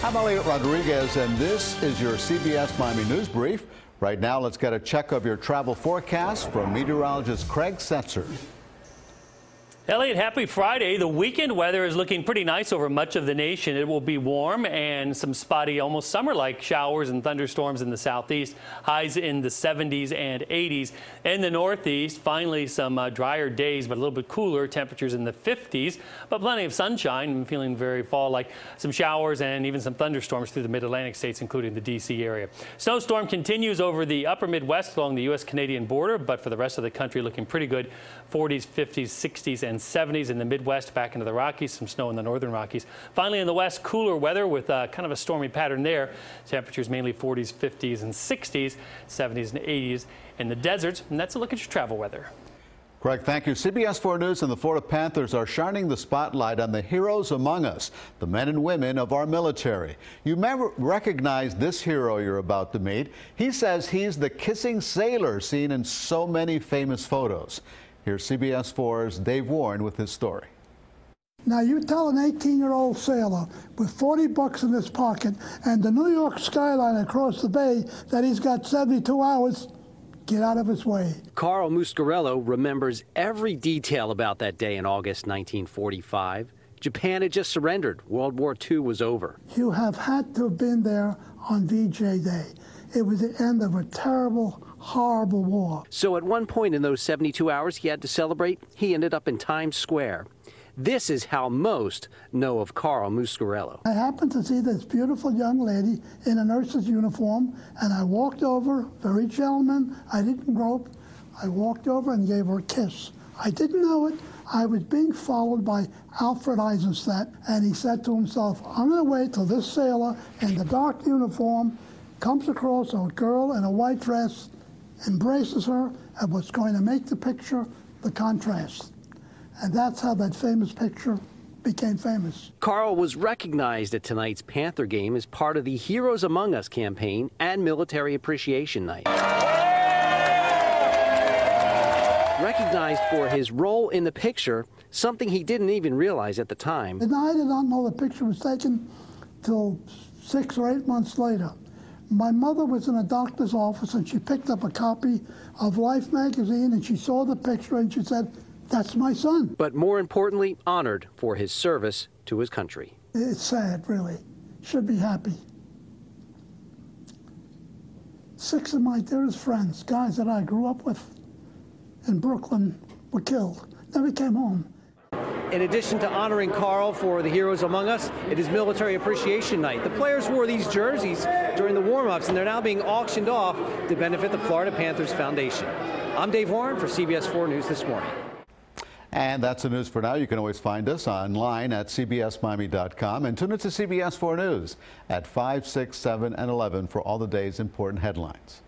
I'm Elliot Rodriguez, and this is your CBS Miami News Brief. Right now, let's get a check of your travel forecast from meteorologist Craig Setzer. Elliot, happy Friday. The weekend weather is looking pretty nice over much of the nation. It will be warm and some spotty, almost summer-like showers and thunderstorms in the southeast. Highs in the 70s and 80s. In the northeast, finally some drier days, but a little bit cooler. Temperatures in the 50s, but plenty of sunshine and feeling very fall-like. Some showers and even some thunderstorms through the mid-Atlantic states, including the D.C. area. Snowstorm continues over the upper Midwest along the U.S.-Canadian border, but for the rest of the country, looking pretty good. 40s, 50s, 60s, and 70s in the Midwest, back into the Rockies, some snow in the northern Rockies. Finally, in the West, cooler weather with kind of a stormy pattern there. Temperatures mainly 40s, 50s, and 60s, 70s, and 80s in the deserts. And that's a look at your travel weather. Craig, thank you. CBS 4 News and the Florida Panthers are shining the spotlight on the heroes among us, the men and women of our military. You may recognize this hero you're about to meet. He says he's the kissing sailor seen in so many famous photos. Here's CBS 4's Dave Warren with his story. Now you tell an 18-year-old sailor with 40 bucks in his pocket and the New York skyline across the bay that he's got 72 hours, get out of his way. Carl Muscarello remembers every detail about that day in August 1945. Japan had just surrendered. World War II was over. You have had to have been there on VJ Day. It was the end of a terrible, horrible war. So at one point in those 72 hours he had to celebrate, he ended up in Times Square. This is how most know of Carl Muscarello. I happened to see this beautiful young lady in a nurse's uniform, and I walked over, very gentleman, I didn't grope. I walked over and gave her a kiss. I didn't know it. I was being followed by Alfred Eisenstadt, and he said to himself, I'm going to wait till this sailor in the dark uniform comes across a girl in a white dress, embraces her, and what's going to make the picture the contrast. And that's how that famous picture became famous. Carl was recognized at tonight's Panther game as part of the Heroes Among Us campaign and Military Appreciation Night. Recognized for his role in the picture, something he didn't even realize at the time. And I did not know the picture was taken till 6 or 8 months later. My mother was in a doctor's office and she picked up a copy of Life magazine and she saw the picture and she said, that's my son. But more importantly, honored for his service to his country. It's sad, really. Should be happy. 6 of my dearest friends, guys that I grew up with in Brooklyn, were killed. Never came home. In addition to honoring Carl for the Heroes Among Us, it is Military Appreciation Night. The players wore these jerseys during the warm-ups, and they're now being auctioned off to benefit the Florida Panthers Foundation. I'm Dave Warren for CBS 4 News This Morning. And that's the news for now. You can always find us online at cbsmiami.com and tune in to CBS 4 News at 5, 6, 7, and 11 for all the day's important headlines.